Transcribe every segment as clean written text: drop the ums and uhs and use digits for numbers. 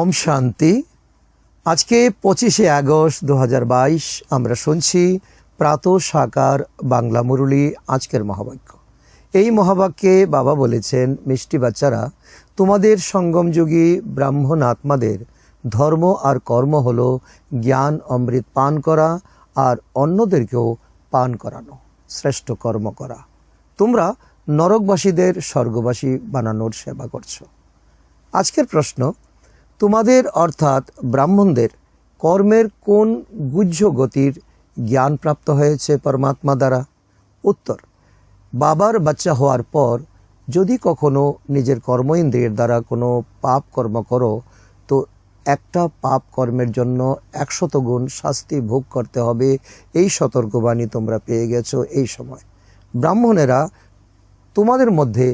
ওম শান্তি। আজকে 25শে আগস্ট 2022 আমরা শুনছি প্রাতঃ সাকার বাংলা মুরলী। আজকের মহাবাক্য, এই মহাবাক্যে বাবা বলেছেন, মিষ্টি বাচ্চারা, তোমাদের সঙ্গমযোগী ব্রাহ্মণ আত্মাদের ধর্ম আর কর্ম হলো জ্ঞান অমৃত পান করা আর অন্যদেরকেও পান করানো, শ্রেষ্ঠ কর্ম করা। তোমরা নরকবাসীদের স্বর্গবাসী বানানোর সেবা করছো। আজকের প্রশ্ন, তোমাদের অর্থাৎ ব্রাহ্মণদের কর্মের কোন গুহ্য গতির জ্ঞান প্রাপ্ত হয়েছে পরমাত্মা দ্বারা? উত্তর, বাবার বাচ্চা হওয়ার পর যদি কখনো নিজের কর্ম ইন্দ্রিয়ের দ্বারা কোনো পাপ কর্ম করো, তো একটা পাপ কর্মের জন্য 100 গুণ শাস্তি ভোগ করতে হবে। এই সতর্কবাণী তোমরা পেয়ে গেছো। এই সময় ব্রাহ্মণেরা, তোমাদের মধ্যে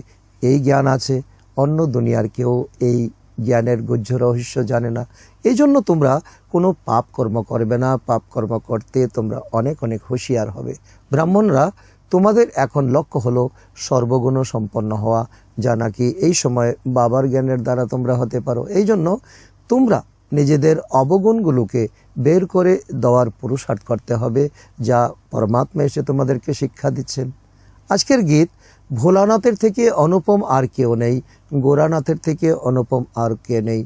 এই জ্ঞান আছে, অন্য দুনিয়ার কেউ এই জ্ঞানের গুহ্য রহস্য জানে না। এই জন্য তোমরা কোনো পাপ কর্ম করবে না। পাপ কর্ম করতে তোমরা অনেক অনেক হুঁশিয়ার হবে। ব্রাহ্মণরা, তোমাদের এখন লক্ষ্য হলো সর্বগুণ সম্পন্ন হওয়া, যা নাকি এই সময় বাবার জ্ঞানের দ্বারা তোমরা হতে পারো। এই জন্য তোমরা নিজেদের অবগুণগুলোকে বের করে দেওয়ার পুরুষার্থ করতে হবে, যা পরমাত্মা এসে তোমাদেরকে শিক্ষা দিচ্ছেন। আজকের গীত, ভোলানাথের থেকে অনুপম আর কেউ নেই, গোরানাথের থেকে অনুপম আর কে নেই,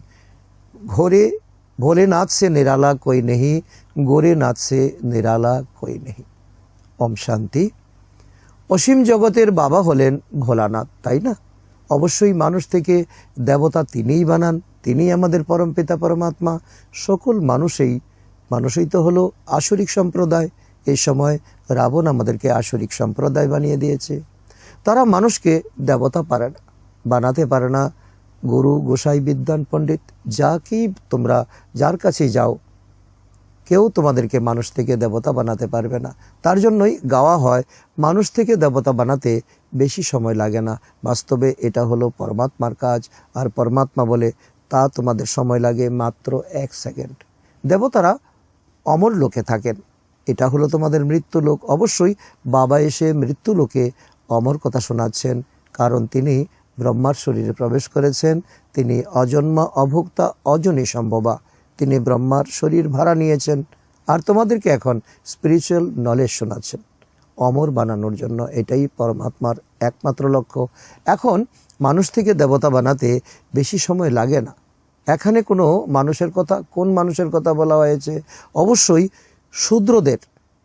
ঘোরে ভোলেনাথ সে নিরালা কই নেহি, গোরেনাথ সে নিরালা কই নেহি। ওম শান্তি। অসীম জগতের বাবা হলেন ভোলানাথ, তাই না? অবশ্যই মানুষ থেকে দেবতা তিনিই বানান, তিনিই আমাদের পরমপিতা পরমাত্মা। সকল মানুষই তো হলো আসরিক সম্প্রদায়। এই সময় রাবণ আমাদেরকে আসরিক সম্প্রদায় বানিয়ে দিয়েছে। তারা মানুষকে দেবতা বানাতে পারে না। গুরু গোসাই বিদ্বান পণ্ডিত তোমরা যার কাছেই যাও, কেউ তোমাদেরকে মানুষ থেকে দেবতা বানাতে পারবে না। তার জন্যই গাওয়া হয়, মানুষ থেকে দেবতা বানাতে বেশি সময় লাগে না। বাস্তবে এটা হলো পরমাত্মার কাজ, আর পরমাত্মা বলে তা তোমাদের সময় লাগে মাত্র 1 সেকেন্ড। দেবতারা অমর লোকে থাকেন, এটা হলো তোমাদের মৃত্যু লোক। অবশ্যই বাবা এসে মৃত্যু লোকে অমর কথা শোনাচ্ছেন, কারণ তিনি ব্রহ্মার শরীরে প্রবেশ করেছেন। তিনি অজন্মা অভুক্তা অজনী সম্ভবা, তিনি ব্রহ্মার শরীর ভাড়া নিয়েছেন, আর তোমাদেরকে এখন স্পিরিচুয়াল নলেজ শোনাচ্ছেন অমর বানানোর জন্য। এটাই পরমাত্মার একমাত্র লক্ষ্য। এখন মানুষ থেকে দেবতা বানাতে বেশি সময় লাগে না। এখানে কোন মানুষের কথা বলা হয়েছে? অবশ্যই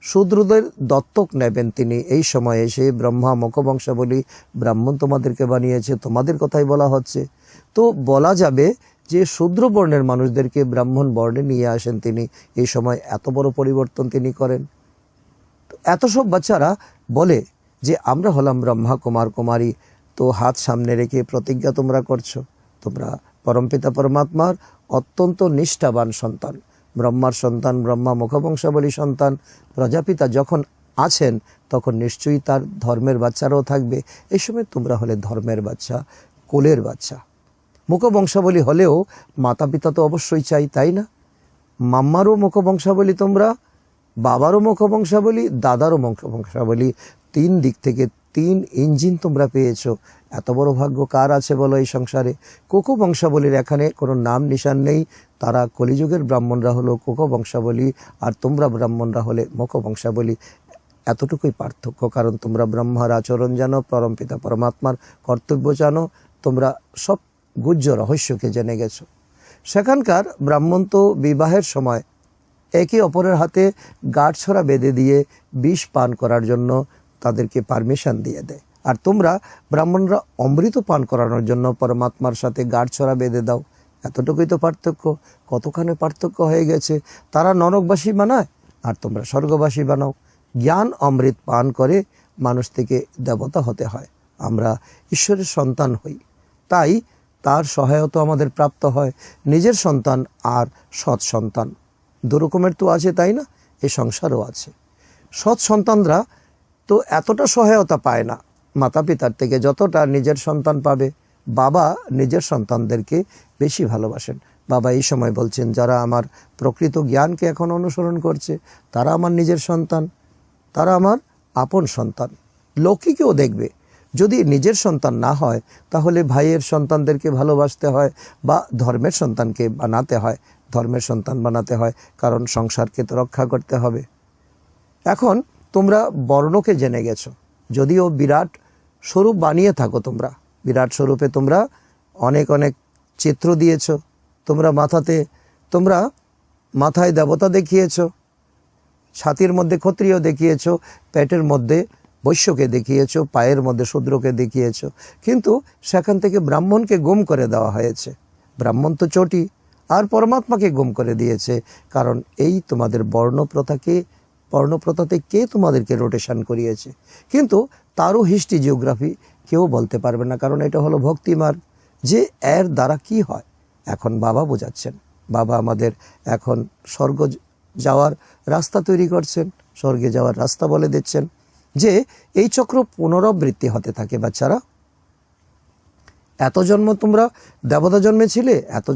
শূদ্রদের দত্তক নেবেন তিনি। এই সময় এসে ব্রহ্মা মুখবংশাবলী ব্রাহ্মণ তোমাদেরকে বানিয়েছে, তোমাদের কথাই বলা হচ্ছে। তো বলা যাবে যে শূদ্র বর্ণের মানুষদেরকে ব্রাহ্মণ বর্ণে নিয়ে আসেন তিনি। এই সময় এত বড় পরিবর্তন তিনি করেন। এত সব বাচ্চারা বলে যে আমরা হলাম ব্রহ্মা কুমার কুমারী। তো হাত সামনে রেখে প্রতিজ্ঞা তোমরা করছো, তোমরা পরমপিতা পরমাত্মার অত্যন্ত নিষ্ঠাবান সন্তান, ব্রহ্মার সন্তান, ব্রহ্মা মুখবংশাবলী সন্তান। প্রজাপিতা যখন আছেন তখন নিশ্চয়ই তার ধর্মের বাচ্চারাও থাকবে। এই সময় তোমরা হলে ধর্মের বাচ্চা, কোলের বাচ্চা। মুখবংশাবলী হলেও মাতা পিতা তো অবশ্যই চাই, তাই না? মাম্মারও মুখবংশাবলী তোমরা, বাবারও মুখবংশাবলী, দাদারও মুখবংশাবলী। 3 দিক থেকে 3 ইঞ্জিন তোমরা পেয়েছো। এত বড় ভাগ্য কার আছে বলো এই সংসারে? কোকো বংশাবলীর এখানে কোনো নাম নিশান নেই। তারা কলিযুগের ব্রাহ্মণরা হলো কোকো বংশাবলী, আর তোমরা ব্রাহ্মণরা হলে মুখ বংশাবলী। এতটুকুই পার্থক্য, কারণ তোমরা ব্রহ্মার আচরণ জানো, পরমপিতা পরমাত্মার কর্তব্য জানো, তোমরা সব গুহ্য রহস্যকে জেনে গেছো। সেখানকার ব্রাহ্মণ তো বিবাহের সময় একে অপরের হাতে গাঁটছড়া বেঁধে দিয়ে বিষ পান করার জন্য তাদেরকে পারমিশন দিয়ে দেয়, আর তোমরা ব্রাহ্মণরা অমৃত পান করানোর জন্য পরমাত্মার সাথে গাঁটছড়া বেঁধে দাও। এতটুকুই তো পার্থক্য। কতখানি পার্থক্য হয়ে গেছে। তারা নরকবাসী বানায় আর তোমরা স্বর্গবাসী বানাও। জ্ঞান অমৃত পান করে মানুষ থেকে দেবতা হতে হয়। আমরা ঈশ্বরের সন্তান হই, তাই তার সহায়তা আমাদের প্রাপ্ত হয়। নিজের সন্তান আর সৎ সন্তান দুরকমের তো আছে, তাই না? এই সংসারও আছে। সৎ সন্তানরা তো এতটা সহায়তা পায় না মাতা পিতার থেকে যতটা নিজের সন্তান পাবে। বাবা নিজের সন্তানদেরকে বেশি ভালোবাসেন। বাবা এই সময় বলছেন, যারা আমার প্রকৃত জ্ঞানকে এখন অনুসরণ করছে তারা আমার নিজের সন্তান, তারা আমার আপন সন্তান। লৌকিকেও দেখবে, যদি নিজের সন্তান না হয় তাহলে ভাইয়ের সন্তানদেরকে ভালোবাসতে হয় বা ধর্মের সন্তানকে বানাতে হয়, ধর্মের সন্তান বানাতে হয়, কারণ সংসারকে তো রক্ষা করতে হবে। এখন তোমরা বর্ণকে জেনে গেছো, যদিও বিরাট স্বরূপ বানিয়ে থাকো, তোমরা বিরাট স্বরূপে তোমরা অনেক অনেক চিত্র দিয়েছো, তোমরা মাথায় দেবতা দেখিয়েছো, ছাতির মধ্যে ক্ষত্রিয় দেখিয়েছো, পেটের মধ্যে বৈশ্যকে দেখিয়েছো, পায়ের মধ্যে শূদ্রকে দেখিয়েছো, কিন্তু সেখান থেকে ব্রাহ্মণকে গুম করে দেওয়া হয়েছে। ব্রাহ্মণ তো চটি, আর পরমাত্মাকে গুম করে দিয়েছে। কারণ এই তোমাদের বর্ণপ্রথাতে কে তোমাদেরকে রোটেশন করিয়েছে? কিন্তু তারও হিস্ট্রি জিওগ্রাফি কেউ বলতে পারবে না, কারণ এটা হলো ভক্তিমার্গ। যে এর দ্বারা কি হয় এখন বাবা বোঝাচ্ছেন। বাবা আমাদের এখন স্বর্গ যাওয়ার রাস্তা তৈরি করছেন, স্বর্গে যাওয়ার রাস্তা বলে দিচ্ছেন, যে এই চক্র পুনরাবৃত্তি হতে থাকে। বাচ্চারা, এত জন্ম তোমরা দেবতা জন্মেছিলে, এত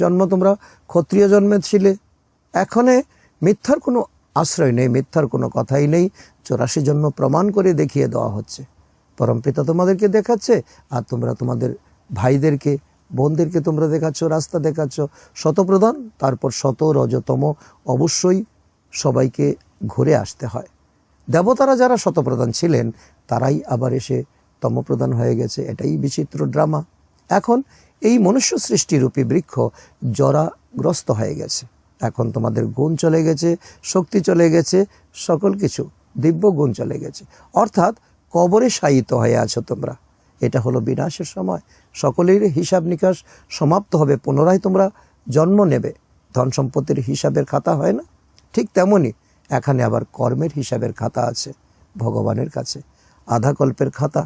জন্ম তোমরা ক্ষত্রিয় জন্মেছিলে, এখানে মিথ্যার কোনো আশ্রয় নেই, মিথ্যার কোনো কথাই নেই। 84 জন্ম প্রমাণ করে দেখিয়ে দেওয়া হচ্ছে। পরমপিতা তোমাদেরকে দেখাচ্ছে, আর তোমরা তোমাদের ভাইদেরকে বোনদেরকে তোমরা দেখাচ্ছ, রাস্তা দেখাচ্ছ। শতপ্রধান, তারপর শত রজতম, অবশ্যই সবাইকে ঘুরে আসতে হয়। দেবতারা যারা শতপ্রধান ছিলেন তারাই আবার এসে তমপ্রধান হয়ে গেছে। এটাই বিচিত্র ড্রামা। এখন এই মনুষ্য সৃষ্টিরূপী বৃক্ষ জরাগ্রস্ত হয়ে গেছে। এখন তোমাদের গুণ চলে গেছে, শক্তি চলে গেছে, সকল কিছু দিব্য গুণ চলে গেছে। অর্থাৎ কবরে শায়িত হয়ে আছো তোমরা। এটা হলো বিনাশের সময়। সকলের হিসাব নিকাশ সমাপ্ত হবে, পুনরায় তোমরা জন্ম নেবে। ধন সম্পত্তির হিসাবের খাতা হয় না, ঠিক তেমনই এখানে আবার কর্মের হিসাবের খাতা আছে ভগবানের কাছে। আধা কল্পের খাতা।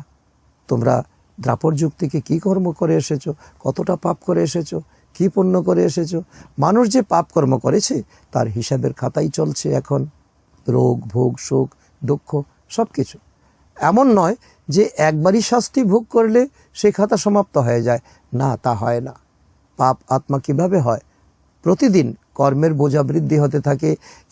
তোমরা দ্রাপর যুগ থেকে কী কর্ম করে এসেছো, কতটা পাপ করে এসেছো, কী পুণ্য করে এসেছো। মানুষ যে পাপ কর্ম করেছে তার হিসাবের খাতাই চলছে এখন। রোগ, ভোগ, সুখ, দুঃখ সব কিছু। এমন নয় যে একবারই শাস্তি ভোগ করলে সেই খাতা সমাপ্ত হয়ে যায়, না, তা হয় না। পাপ আত্মা কিভাবে হয়? প্রতিদিন কর্মের বোঝা বৃদ্ধি হতে থাকে,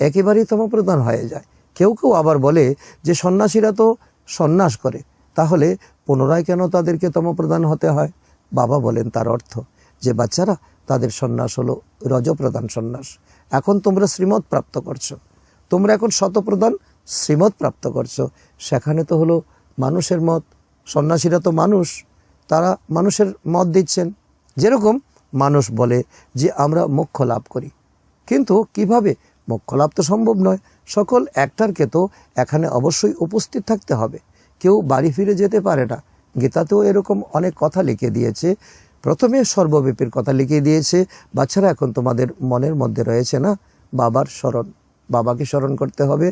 একেবারেই তমপ্রধান হয়ে যায়। কেউ কেউ আবার বলে যে সন্ন্যাসীরা তো সন্ন্যাস করে, তাহলে পুনরায় কেন তাদেরকে তমপ্রধান হতে হয়? বাবা বলেন তার অর্থ যে বাচ্চারা, তাদের সন্ন্যাস হলো রজপ্রধান সন্ন্যাস। এখন তোমরা শ্রীমত প্রাপ্ত করছো, তোমরা এখন শতপ্রধান শ্রীমত প্রাপ্ত করছো। সেখানে তো হলো মানুষের মত। সন্ন্যাসীরা তো মানুষ, তারা মানুষের মত দিচ্ছেন। যেরকম মানুষ বলে যে আমরা মোক্ষ লাভ করি, কিন্তু কিভাবে? মোক্ষ লাভ তো সম্ভব নয়। সকল অ্যাক্টরকে তো এখানে অবশ্যই উপস্থিত থাকতে হবে, কেউ বাড়ি ফিরে যেতে পারে না। গীতাতেও এরকম অনেক কথা লিখে দিয়েছে। প্রথমে সর্বব্যাপীর কথা লিখে দিয়েছে। বাচ্চারা, এখন তোমাদের মনের মধ্যে রয়েছে না বাবার স্মরণ, বাবাকে স্মরণ করতে হবে,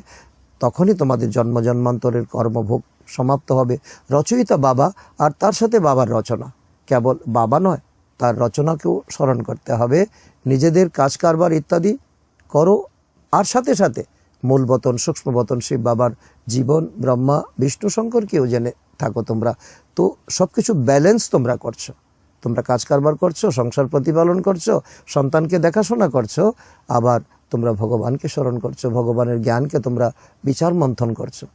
তখনই তোমাদের জন্ম জন্মান্তরের কর্মভোগ সমাপ্ত হবে। রচয়িতা বাবা, আর তার সাথে বাবার রচনা। কেবল বাবা নয়, তার রচনাকেও স্মরণ করতে হবে। নিজেদের কাজ কারবার ইত্যাদি করো, আর সাথে সাথে মূল বতন, সূক্ষ্ম বতন, শিব বাবার জীবন, ব্রহ্মা, বিষ্ণু, শঙ্করকেও জেনে থাকো তোমরা। তো সব কিছু ব্যালেন্স তোমরা করছো। তোমরা কাজ কারবার করছো, সংসার প্রতিপালন করছো, সন্তানকে দেখাশোনা করছো, আবার তোমরা ভগবানকে স্মরণ করছো, ভগবানের জ্ঞানকে তোমরা বিচার মন্থন করছো।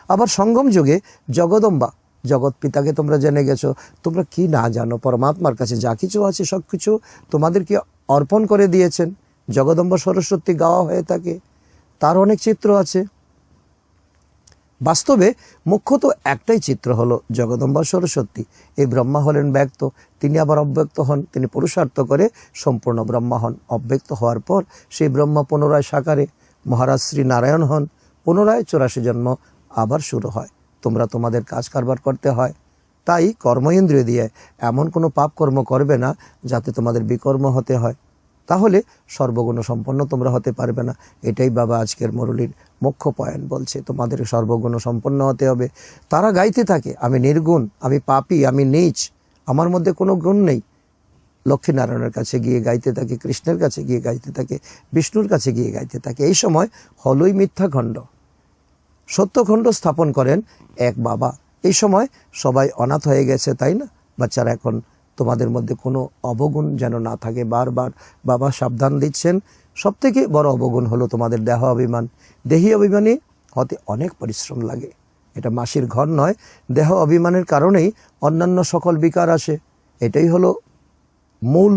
আবার সঙ্গম যুগে জগদম্বা, জগৎ পিতাকে তোমরা জেনে গেছো। তোমরা কি না জানো, পরমাত্মার কাছে যা কিছু আছে সব কিছু তোমাদেরকে অর্পণ করে দিয়েছেন। জগদম্বা সরস্বতী গাওয়া হয়ে থাকে, তার অনেক চিত্র আছে। বাস্তবে মুখ্যত একটাই চিত্র হলো জগদম্বা সরস্বতী। এই ব্রহ্মা হলেন ব্যক্ত, তিনি আবার অব্যক্ত হন। তিনি পুরুষার্থ করে সম্পূর্ণ ব্রহ্মা হন। অব্যক্ত হওয়ার পর সেই ব্রহ্মা পুনরায় সাকারে মহারাজ শ্রী নারায়ণ হন। পুনরায় 84 জন্ম আবার শুরু হয়। তোমরা তোমাদের কাজ কারবার করতে হয়। তাই কর্ম ইন্দ্রিয় দিয়ে এমন কোনো পাপ কর্ম করবে না যাতে তোমাদের বিকর্ম হতে হয়, তাহলে সর্বগুণ সম্পন্ন তোমরা হতে পারবে না। এটাই বাবা আজকের মুরলির মুখ্য পয়েন্ট বলছে, তোমাদের সর্বগুণ সম্পন্ন হতে হবে। তারা গাইতে থাকে, আমি নির্গুণ, আমি পাপী, আমি নীচ, আমার মধ্যে কোনো গুণ নেই। লক্ষ্মীনারায়ণের কাছে গিয়ে গাইতে থাকে, কৃষ্ণের কাছে গিয়ে গাইতে থাকে, বিষ্ণুর কাছে গিয়ে গাইতে থাকে। এই সময় হলই মিথ্যাখণ্ড, সত্যখণ্ড স্থাপন করেন এক বাবা। এই সময় সবাই অনাথ হয়ে গেছে, তাই না? বাচ্চারা, এখন তোমাদের মধ্যে কোনো অবগুণ যেন না থাকে। বারবার বাবা সাবধান দিচ্ছেন। সবথেকে বড় অবগুণ হলো তোমাদের দেহ অভিমান। দেহী অভিমানী হতে অনেক পরিশ্রম লাগে। এটা মাসির ঘর নয়। দেহ অভিমানের কারণেই অন্যান্য সকল বিকার আসে। এটাই হলো মূল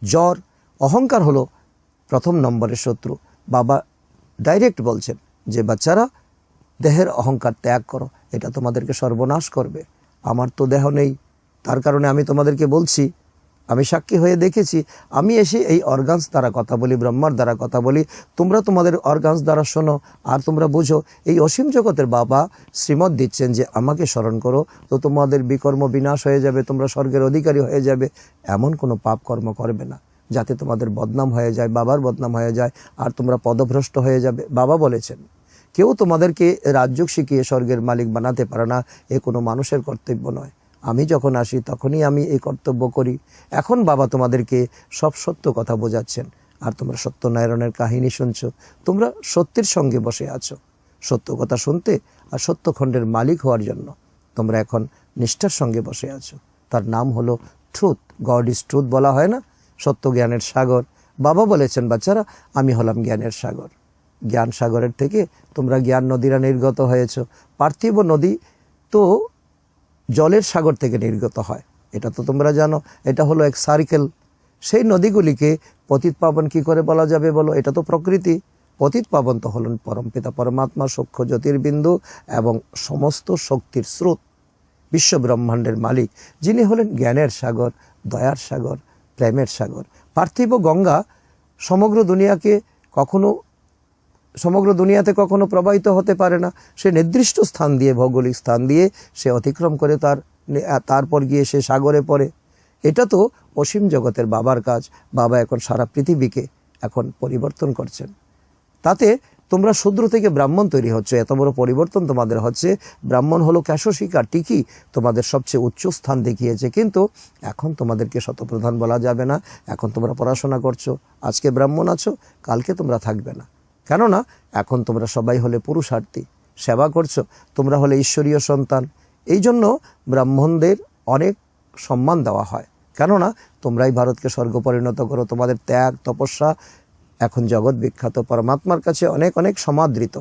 জ্বর। অহংকার হলো প্রথম নম্বরের শত্রু। বাবা ডাইরেক্ট বলছেন যে বাচ্চারা, দেহের অহংকার ত্যাগ করো, এটা তোমাদেরকে সর্বনাশ করবে। আমার তো দেহ নেই, তার কারণে আমি তোমাদেরকে বলছি, আমি সাক্ষী হয়ে দেখেছি। আমি এসে এই অর্গানস দ্বারা কথা বলি, ব্রহ্মার দ্বারা কথা বলি, তোমরা তোমাদের অর্গানস দ্বারা শোনো আর তোমরা বুঝো। এই অসীম জগতের বাবা শ্রীমত দিচ্ছেন যে আমাকে স্মরণ করো, তো তোমাদের বিকর্ম বিনাশ হয়ে যাবে, তোমরা স্বর্গের অধিকারী হয়ে যাবে। এমন কোনো পাপ কর্ম করবে না যাতে তোমাদের বদনাম হয়ে যায়, বাবার বদনাম হয়ে যায়, আর তোমরা পদভ্রষ্ট হয়ে যাবে। বাবা বলেছেন কেউ তোমাদেরকে রাজযোগ শিখিয়ে স্বর্গের মালিক বানাতে পারে না, এ কোনো মানুষের কর্তব্য নয়। আমি যখন আসি তখনই আমি এই কর্তব্য করি। এখন বাবা তোমাদেরকে সব সত্য কথা বোঝাচ্ছেন, আর তোমরা সত্যনারায়ণের কাহিনী শুনছো। তোমরা সত্যের সঙ্গে বসে আছো সত্য কথা শুনতে, আর সত্যখণ্ডের মালিক হওয়ার জন্য তোমরা এখন নিষ্ঠার সঙ্গে বসে আছো। তার নাম হলো ট্রুথ। গড ইজ ট্রুথ বলা হয় না, সত্য জ্ঞানের সাগর। বাবা বলেছেন বাচ্চারা, আমি হলাম জ্ঞানের সাগর। জ্ঞান সাগরের থেকে তোমরা জ্ঞান নদীরা নির্গত হয়েছ। পার্থিব নদী তো জলের সাগর থেকে নির্গত হয়, এটা তো তোমরা জানো। এটা হলো এক সার্কেল। সেই নদীগুলিকে পতিত পাবন কি করে বলা যাবে বলো? এটা তো প্রকৃতি। পতিত পাবন তো হলেন পরমপিতা পরমাত্মা, সূক্ষ্ম জ্যোতির্বিন্দু এবং সমস্ত শক্তির স্রোত, বিশ্ব ব্রহ্মাণ্ডের মালিক, যিনি হলেন জ্ঞানের সাগর, দয়ার সাগর, প্রেমের সাগর। পার্থিব গঙ্গা সমগ্র দুনিয়াতে কখনো প্রবাহিত হতে পারে না। সে নির্দিষ্ট স্থান দিয়ে, ভৌগোলিক স্থান দিয়ে সে অতিক্রম করে তারপর গিয়ে সে সাগরে পড়ে। এটা তো অসীম জগতের বাবার কাজ। বাবা এখন সারা পৃথিবীকে এখন পরিবর্তন করছেন। তাতে তোমরা শূদ্র থেকে ব্রাহ্মণ তৈরি হচ্ছে, এত বড় পরিবর্তন তোমাদের হচ্ছে। ব্রাহ্মণ হলো ক্যাশশিকা, টিকি তোমাদের সবচেয়ে উচ্চ স্থান দেখিয়েছে, কিন্তু এখন তোমাদেরকে শতপ্রধান বলা যাবে না। এখন তোমরা পড়াশোনা করছো, আজকে ব্রাহ্মণ আছো, কালকে তোমরা থাকবে না। কেননা এখন তোমরা সবাই হলে পুরুষার্থী, সেবা করছো, তোমরা হলে ঈশ্বরীয় সন্তান। এই জন্য ব্রাহ্মণদের অনেক সম্মান দেওয়া হয়, কেননা তোমরাই ভারতকে স্বর্গ পরিণত করো। তোমাদের ত্যাগ তপস্যা এখন জগৎ বিখ্যাত, পরমাত্মার কাছে অনেক অনেক সমাদৃত।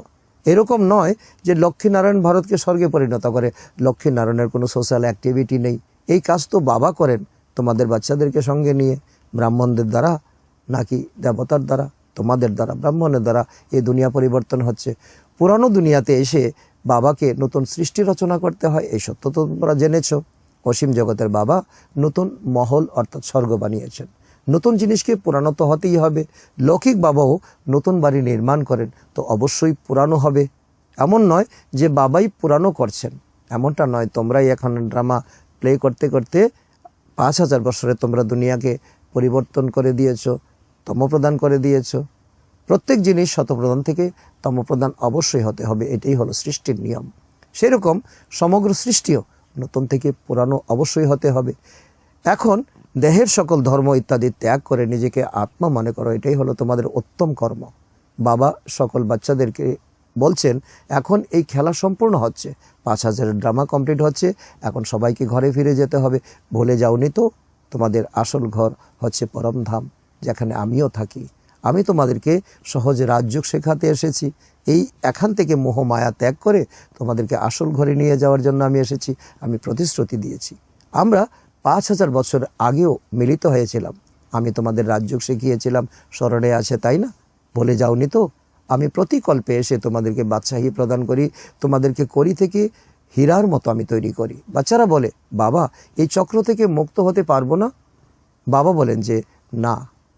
এরকম নয় যে লক্ষ্মীনারায়ণ ভারতকে স্বর্গে পরিণত করে। লক্ষ্মীনারায়ণের কোনো সোশ্যাল অ্যাক্টিভিটি নেই। এই কাজ তো বাবা করেন তোমাদের বাচ্চাদেরকে সঙ্গে নিয়ে। ব্রাহ্মণদের দ্বারা নাকি দেবতার দ্বারা? তোমাদের দ্বারা, ব্রাহ্মণের দ্বারা এই দুনিয়া পরিবর্তন হচ্ছে। পুরানো দুনিয়াতে এসে বাবাকে নতুন সৃষ্টি রচনা করতে হয়, এই সত্য তো তোমরা জেনেছ। অসীম জগতের বাবা নতুন মহল অর্থাৎ স্বর্গ বানিয়েছেন। নতুন জিনিসকে পুরানো তো হতেই হবে। লৌকিক বাবাও নতুন বাড়ি নির্মাণ করেন, তো অবশ্যই পুরানো হবে। এমন নয় যে বাবাই পুরানো করছেন, এমনটা নয়। তোমরাই এখন ড্রামা প্লে করতে করতে 5000 বছরে তোমরা দুনিয়াকে পরিবর্তন করে দিয়েছ, তমপ্রদান করে দিয়েছ। প্রত্যেক জিনিস শতপ্রধান থেকে তমপ্রধান অবশ্যই হতে হবে, এটাই হলো সৃষ্টির নিয়ম। সেরকম সমগ্র সৃষ্টিও নতুন থেকে পুরানো অবশ্যই হতে হবে। এখন দেহের সকল ধর্ম ইত্যাদি ত্যাগ করে নিজেকে আত্মা মনে করো, এটাই হলো তোমাদের উত্তম কর্ম। বাবা সকল বাচ্চাদেরকে বলছেন এখন এই খেলা সম্পূর্ণ হচ্ছে, 5000 ড্রামা কমপ্লিট হচ্ছে, এখন সবাইকে ঘরে ফিরে যেতে হবে। ভুলে যাওনি তো তোমাদের আসল ঘর হচ্ছে পরমধাম, যেখানে আমিও থাকি। আমি তোমাদেরকে সহজ রাজযোগ শেখাতে এসেছি। এই এখান থেকে মোহ মায়া ত্যাগ করে তোমাদেরকে আসল ঘরে নিয়ে যাওয়ার জন্য আমি এসেছি। আমি প্রতিশ্রুতি দিয়েছি। আমরা 5000 বছর আগেও মিলিত হয়েছিলাম। আমি তোমাদের রাজযোগ শিখিয়েছিলাম, স্মরণে আছে তাই না? ভুলে যাওনি তো? আমি প্রতিকল্পে এসে তোমাদেরকে বাদশাহী প্রদান করি, তোমাদেরকে করি থেকে হীরার মতো আমি তৈরি করি। বাচ্চারা বলে, বাবা এই চক্র থেকে মুক্ত হতে পারবো না? বাবা বলেন যে না,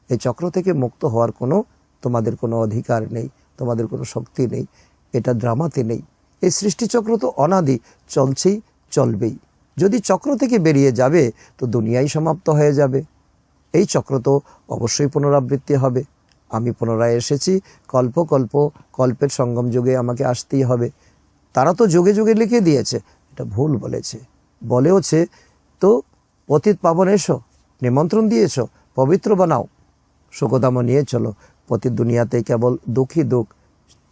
এই চক্র থেকে মুক্ত হওয়ার তোমাদের কোনো অধিকার নেই, তোমাদের কোনো শক্তি নেই, এটা ড্রামাতে নেই। এই সৃষ্টিচক্র তো অনাদি, চলছেই চলবেই। যদি চক্র থেকে বেরিয়ে যাবে তো দুনিয়াই সমাপ্ত হয়ে যাবে। এই চক্র তো অবশ্যই পুনরাবৃত্তি হবে। আমি পুনরায় এসেছি, কল্পের সঙ্গম যুগে আমাকে আসতেই হবে। তারা তো যুগে যুগে লিখে দিয়েছে, এটা ভুল বলেছে। বলেওছে তো পতিত পাবন এসো, নিমন্ত্রণ দিয়েছ, পবিত্র বানাও, সুখধাম নিয়ে চলো। পতিত দুনিয়াতে কেবল দুঃখী দুঃখ,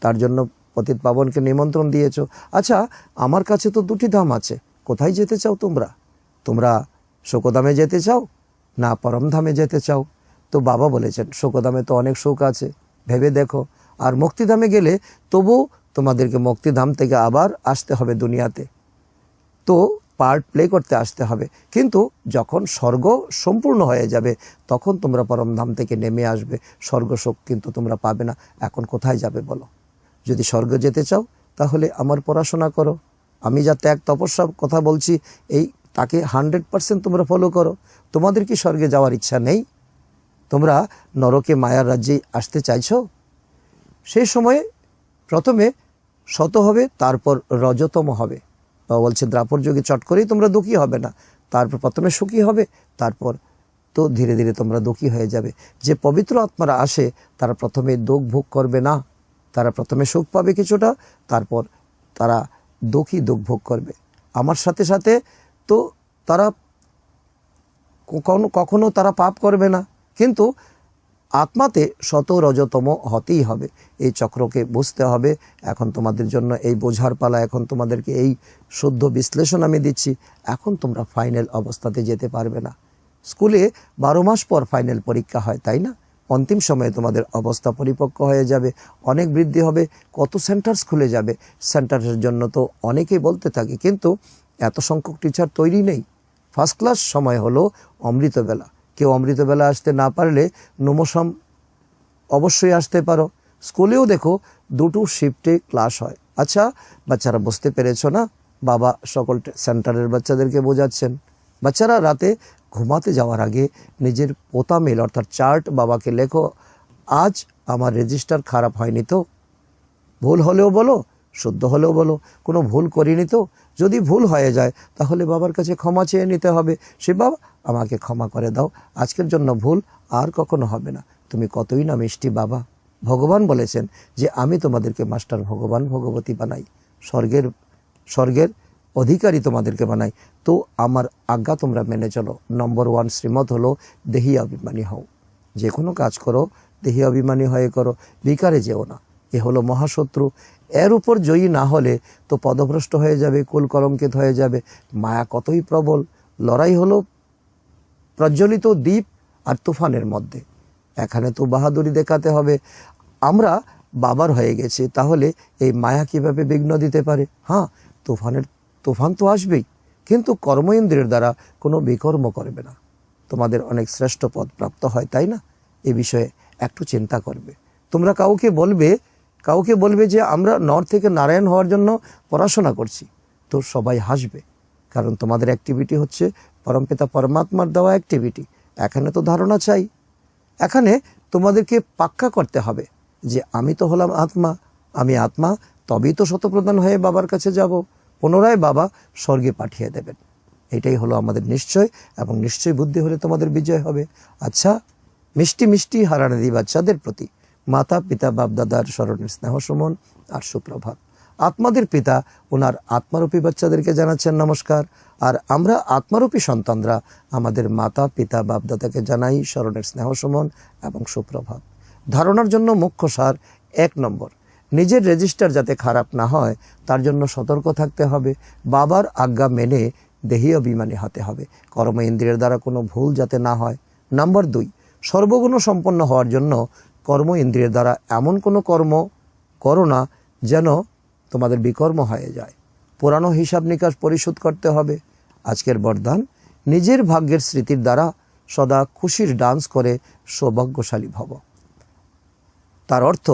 তার জন্য পতিত পাবনকে নিমন্ত্রণ দিয়েছ। আচ্ছা, আমার কাছে তো 2টি ধাম আছে, কোথায় যেতে চাও তোমরা? তোমরা সুখধামে যেতে চাও না পরমধামে যেতে চাও? তো বাবা বলেছেন সুখধামে তো অনেক সুখ আছে, ভেবে দেখো। আর মুক্তিধামে গেলে তবু তোমাদেরকে মুক্তিধাম থেকে আবার আসতে হবে দুনিয়াতে, তো পার্ট প্লে করতে আসতে হবে। কিন্তু যখন স্বর্গ সম্পূর্ণ হয়ে যাবে তখন তোমরা পরমধাম থেকে নেমে আসবে, স্বর্গ সুখ কিন্তু তোমরা পাবে না। এখন কোথায় যাবে বলো? যদি স্বর্গ যেতে চাও তাহলে আমার পড়াশোনা করো, আমি যা ত্যাগ তপস্যার কথা বলছি এই তাকে 100% তোমরা ফলো করো। তোমাদের কি স্বর্গে যাওয়ার ইচ্ছা নেই? তোমরা নরকে মায়ার রাজ্যে আসতে চাইছো? সেই সময়ে প্রথমে শত হবে, তারপর রজতম হবে। বাবা বলছে দ্রাপর যুগে চট করেই তোমরা দুঃখী হবে না, তারপর প্রথমে সুখী হবে, তারপর তো ধীরে ধীরে তোমরা দুঃখী হয়ে যাবে। যে পবিত্র আত্মারা আসে তারা প্রথমে দুঃখ ভোগ করবে না, তারা প্রথমে সুখ পাবে কিছুটা, তারপর তারা দুঃখ ভোগ করবে। আমার সাথে সাথে তো তারা কখনো তারা পাপ করবে না, কিন্তু আত্মাতে শত রজতম হতেই হবে। এই চক্রকে বুঝতে হবে। এখন তোমাদের জন্য এই বোঝার পালা, এখন তোমাদেরকে এই শুদ্ধ বিশ্লেষণ আমি দিচ্ছি। এখন তোমরা ফাইনাল অবস্থাতে যেতে পারবে না। স্কুলে 12 মাস পর ফাইনাল পরীক্ষা হয়, তাই না? অন্তিম সময়ে তোমাদের অবস্থা পরিপক্ক হয়ে যাবে, অনেক বৃদ্ধি হবে, কত সেন্টার্স খুলে যাবে। সেন্টারের জন্য তো অনেকেই বলতে থাকে, কিন্তু এত সংখ্যক টিচার তৈরি নেই। ফার্স্ট ক্লাস সময় হলো অমৃতবেলা। কেউ অমৃতবেলা আসতে না পারলে নমসম অবশ্যই আসতে পারো। স্কুলেও দেখো 2টো শিফটে ক্লাস হয়। আচ্ছা বাচ্চারা বুঝতে পেরেছো না? বাবা সকল সেন্টারের বাচ্চাদেরকে বোঝাচ্ছেন। বাচ্চারা রাতে ঘুমাতে যাওয়ার আগে নিজের পোতামেল অর্থাৎ চার্ট বাবাকে লেখো, আজ আমার রেজিস্টার খারাপ হয়নি তো? ভুল হলেও বলো, শুদ্ধ হলেও বলো, কোনো ভুল করিনি তো? যদি ভুল হয়ে যায় তাহলে বাবার কাছে ক্ষমা চেয়ে নিতে হবে। সে বাবা আমাকে ক্ষমা করে দাও, আজকের জন্য ভুল আর কখনো হবে না। তুমি কতই না মিষ্টি বাবা। ভগবান বলেছেন যে আমি তোমাদেরকে মাস্টার ভগবান ভগবতী বানাই, স্বর্গের অধিকারী তোমাদেরকে বানাই। তো আমার আজ্ঞা তোমরা মেনে চলো। নম্বর 1 শ্রীমত হলো দেহি অভিমানী হও। যে কোনো কাজ করো দেহি অভিমানী হয়ে করো, বিকারে যেও না। এ হলো মহাশত্রু। এর উপর জয়ী না হলে তো পদভ্রষ্ট হয়ে যাবে, কুল কলঙ্কিত হয়ে যাবে। মায়া কতই প্রবল। লড়াই হলো প্রজ্বলিত দ্বীপ আর তুফানের মধ্যে। এখানে তো বাহাদুরি দেখাতে হবে। আমরা বাবার হয়ে গেছি, তাহলে এই মায়া কিভাবে বিঘ্ন দিতে পারে? হ্যাঁ, তুফান তো আসবেই, কিন্তু কর্ম ইন্দ্রিয়ের দ্বারা কোনো বিকর্ম করবে না। তোমাদের অনেক শ্রেষ্ঠ পদ প্রাপ্ত হয়, তাই না? এ বিষয়ে একটু চিন্তা করবে। তোমরা কাউকে বলবে যে আমরা নর থেকে নারায়ণ হওয়ার জন্য পড়াশোনা করছি, তো সবাই হাসবে। কারণ তোমাদের অ্যাক্টিভিটি হচ্ছে পরমপিতা পরমাত্মার দেওয়া অ্যাক্টিভিটি। এখানে তো ধারণা চাই, এখানে তোমাদেরকে পাক্কা করতে হবে যে আমি তো হলাম আত্মা, আমি আত্মা, তবেই তো শতপ্রধান হয়ে বাবার কাছে যাব, পুনরায় বাবা স্বর্গে পাঠিয়ে দেবেন। এটাই হলো আমাদের নিশ্চয়, এবং নিশ্চয় বুদ্ধি হলে তোমাদের বিজয় হবে। আচ্ছা, মিষ্টি মিষ্টি হারানাদি বাচ্চাদের প্রতি মাতা পিতা বাপদাদার স্মরণের স্নেহ সুমন আর সুপ্রভাত। আত্মাদের পিতা ওনার আত্মারূপী বাচ্চাদেরকে জানাচ্ছেন নমস্কার, আর আমরা আত্মারূপী সন্তানরা আমাদের মাতা পিতা বাপদাদাকে জানাই স্মরণের স্নেহ সুমন এবং সুপ্রভাত। ধারণার জন্য মুখ্য সার 1 নম্বর, নিজের রেজিস্টার যাতে খারাপ না হয় তার জন্য সতর্ক থাকতে হবে। বাবার আজ্ঞা মেনে দেহি অভিমানী হতে হবে, কর্ম ইন্দ্রিয়ের দ্বারা কোনো ভুল যাতে না হয়। নাম্বার 2, সর্বগুণ সম্পন্ন হওয়ার জন্য কর্ম ইন্দ্রিয়ের দ্বারা এমন কোনো কর্ম করো না যেন তোমাদের বিকর্ম হয়ে যায়। পুরানো হিসাব নিকাশ পরিশোধ করতে হবে। আজকের বরদান, নিজের ভাগ্যের স্মৃতির দ্বারা সদা খুশির ডান্স করে সৌভাগ্যশালী ভব। তার অর্থ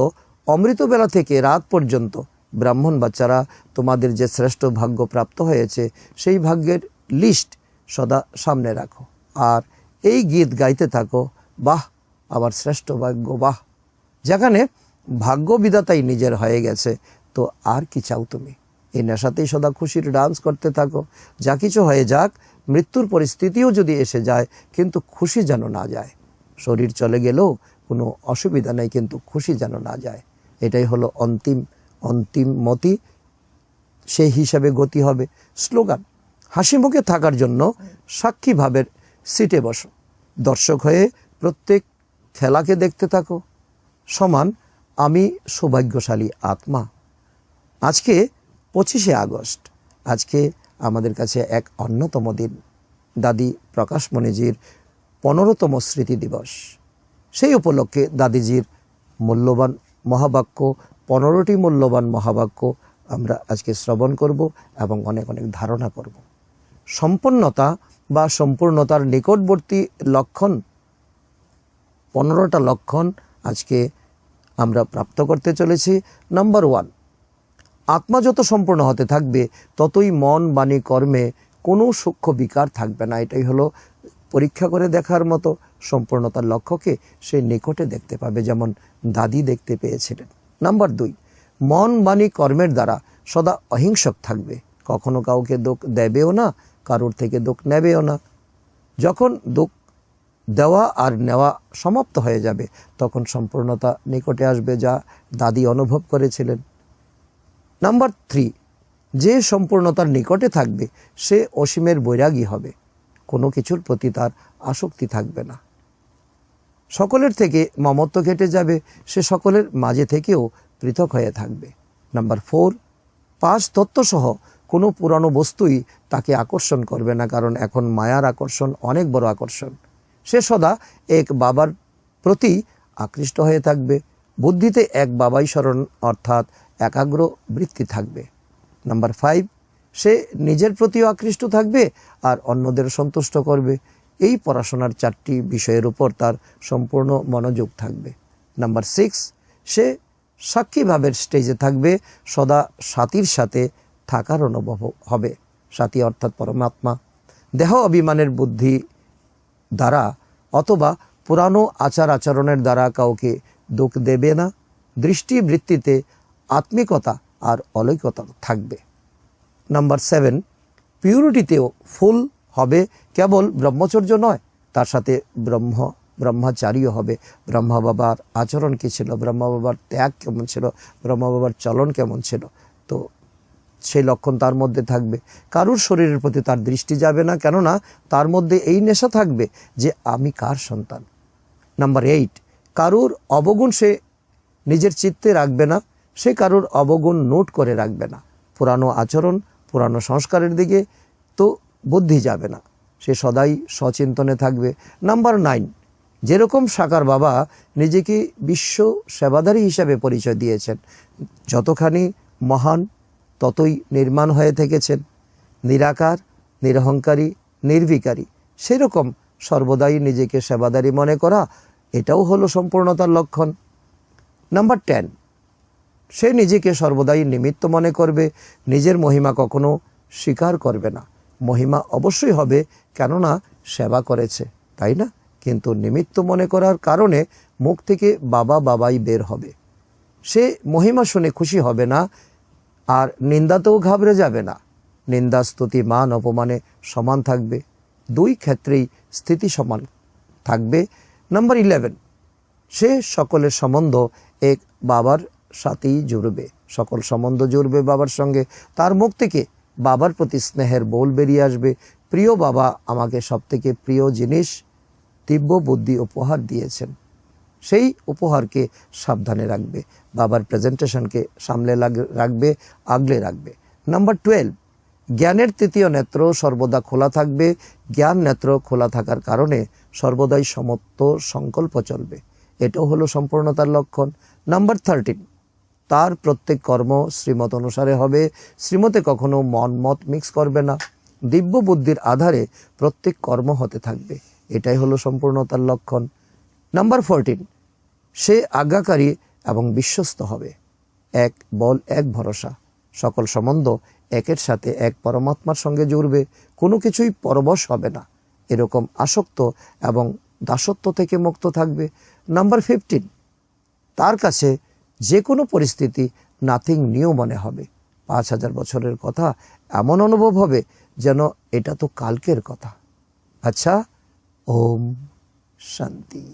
অমৃতবেলা থেকে রাত পর্যন্ত ব্রাহ্মণ বাচ্চারা তোমাদের যে শ্রেষ্ঠ ভাগ্য প্রাপ্ত হয়েছে সেই ভাগ্যের লিস্ট সদা সামনে রাখো, আর এই গীত গাইতে থাকো, বাহ আবার শ্রেষ্ঠ ভাগ্য, বাহ। যেখানে ভাগ্য বিধাতাই নিজের হয়ে গেছে, তো আর কি চাও তুমি? এই নেশাতেই সদা খুশির ডান্স করতে থাকো। যা কিছু হয়ে যাক, মৃত্যুর পরিস্থিতিও যদি এসে যায়, কিন্তু খুশি যেন না যায়। শরীর চলে গেলেও কোনো অসুবিধা নেই, কিন্তু খুশি যেন না যায়। এটাই হলো অন্তিম মতি, সেই হিসাবে গতি হবে। স্লোগান, হাসি মুখে থাকার জন্য সাক্ষী ভাবের সিটে বসো, দর্শক হয়ে প্রত্যেক খেলাকে দেখতে থাকো। সমান আমি সৌভাগ্যশালী আত্মা। আজকে 25শে আগস্ট, আজকে আমাদের কাছে এক অন্যতম দিন, দাদি প্রকাশমণিজির 15তম স্মৃতি দিবস। সেই উপলক্ষে দাদিজির মূল্যবান মহাবাক্য 15টি মূল্যবান মহাবাক্য আমরা আজকে শ্রবণ করব এবং অনেক অনেক ধারণা করব। সম্পন্নতা বা সম্পূর্ণতার নিকটবর্তী লক্ষণ, 15টা লক্ষণ আজকে আমরা প্রাপ্ত করতে চলেছি। নাম্বার 1, আত্মা যত সম্পূর্ণ হতে থাকবে ততই মন, বাণী, কর্মে কোনো সূক্ষ্ম বিকার থাকবে না। এটাই হলো পরীক্ষা করে দেখার মতো। সম্পূর্ণতার লক্ষ্যকে সে নিকটে দেখতে পাবে, যেমন দাদি দেখতে পেয়েছিলেন। নাম্বার 2, মন, বাণী, কর্মের দ্বারা সদা অহিংসক থাকবে, কখনো কাউকে দুঃখ দেবেও না, কারোর থেকে দুঃখ নেবেও না। যখন দুঃখ দেওয়া আর নেওয়া সমাপ্ত হয়ে যাবে তখন সম্পূর্ণতা নিকটে আসবে, যা দাদি অনুভব করেছিলেন। নাম্বার 3, যে সম্পূর্ণতার নিকটে থাকবে সে অসীমের বৈরাগী হবে, কোনো কিছুর প্রতি তার আসক্তি থাকবে না। সকলের থেকে মমত্ব কেটে যাবে, সে সকলের মাঝে থেকেও পৃথক হয়ে থাকবে। নাম্বার 4, 5 তত্ত্বসহ কোনো পুরানো বস্তুই তাকে আকর্ষণ করবে না, কারণ এখন মায়ার আকর্ষণ অনেক বড় আকর্ষণ। সে সদা এক বাবার প্রতি আকৃষ্ট হয়ে থাকবে। বুদ্ধিতে এক বাবাই স্মরণ অর্থাৎ একাগ্র বৃত্তি থাকবে। নাম্বার 5, সে নিজের প্রতিও আকৃষ্ট থাকবে আর অন্যদের সন্তুষ্ট করবে। এই পড়াশোনার 4টি বিষয়ের উপর তার সম্পূর্ণ মনোযোগ থাকবে। নাম্বার 6, সে সাক্ষী ভাবের স্টেজে থাকবে, সদা সাথীর সাথে থাকার অনুভব হবে। সাথী অর্থাৎ পরমাত্মা। দেহ অভিমানের বুদ্ধি দ্বারা অথবা পুরানো আচার আচরণের দ্বারা কাউকে দুঃখ দেবে না। দৃষ্টি বৃত্তিতে আত্মিকতা আর অলৌকিকতা থাকবে। নাম্বার 7, পিউরিটিতেও ফুল হবে, কেবল ব্রহ্মচর্য নয়, তার সাথে ব্রহ্মচারীও হবে। ব্রহ্মা বাবার আচরণ কী ছিল, ব্রহ্মা বাবার ত্যাগ কেমন ছিল, ব্রহ্মা বাবার চলন কেমন ছিল, তো সেই লক্ষণ তার মধ্যে থাকবে। কারুর শরীরের প্রতি তার দৃষ্টি যাবে না, কেননা তার মধ্যে এই নেশা থাকবে যে আমি কার সন্তান। নাম্বার 8, কারুর অবগুণ সে নিজের চিত্তে রাখবে না, সে কারুর অবগুণ নোট করে রাখবে না। পুরানো আচরণ, পুরানো সংস্কারের দিকে তো বুদ্ধি যাবে না, সে সদাই সচিন্তনে থাকবে। নাম্বার 9, যেরকম সাকার বাবা নিজেকে বিশ্ব সেবাধারী হিসাবে পরিচয় দিয়েছেন, যতখানি মহান ততই নির্মাণ হয়ে থেকেছেন, নিরাকার, নিরহংকারী, নির্বিকারী, সেরকম সর্বদাই নিজেকে সেবাদারী মনে করা, এটাও হলো সম্পূর্ণতার লক্ষণ। নাম্বার 10, সে নিজেকে সর্বদাই নিমিত্ত মনে করবে, নিজের মহিমা কখনো স্বীকার করবে না। মহিমা অবশ্যই হবে, কেননা সেবা করেছে, তাই না? কিন্তু নিমিত্ত মনে করার কারণে মুখ থেকে বাবা বাবাই বের হবে। সে মহিমা শুনে খুশি হবে না আর নিন্দাতেও ঘাবড়ে যাবে না। নিন্দা, স্তুতি, মান, অপমানে সমান থাকবে, 2 ক্ষেত্রেই স্থিতি সমান থাকবে। নাম্বার 11, সে সকলের সম্বন্ধ এক বাবার সাথেই জুড়বে, সকল সম্বন্ধ জুড়বে বাবার সঙ্গে। তার মুখ থেকে বাবার প্রতি স্নেহের বোল বেরিয়ে আসবে। প্রিয় বাবা আমাকে সবথেকে প্রিয় জিনিস দিব্য বুদ্ধি উপহার দিয়েছেন, সেই উপহারকে সাবধানে রাখবে, বাবার প্রেজেন্টেশনকে সামলে রাখবে, আগলে রাখবে। নাম্বার 12, জ্ঞানের 3য় নেত্র সর্বদা খোলা থাকবে। জ্ঞান নেত্র খোলা থাকার কারণে সর্বদাই সমত্ব সংকল্প চলবে, এটাও হলো সম্পূর্ণতার লক্ষণ। নাম্বার 13, তার প্রত্যেক কর্ম শ্রীমত অনুসারে হবে, শ্রীমতে কখনো মন মত মিক্স করবে না। দিব্য বুদ্ধির আধারে প্রত্যেক কর্ম হতে থাকবে, এটাই হলো সম্পূর্ণতার লক্ষণ। নাম্বার 14, সে আজ্ঞাকারী এবং বিশ্বস্ত হবে। এক বল, এক ভরসা, সকল সম্বন্ধ একের সাথে এক পরমাত্মার সঙ্গে জুড়বে, কোনো কিছুই পরবশ হবে না, এরকম আসক্ত এবং দাসত্ব থেকে মুক্ত থাকবে। নাম্বার 15, তার কাছে যে কোনো পরিস্থিতি নাথিং নিউ মনে হবে। 5000 বছরের কথা এমন অনুভব হবে যেন এটা তো কালকের কথা। আচ্ছা, ওম শান্তি।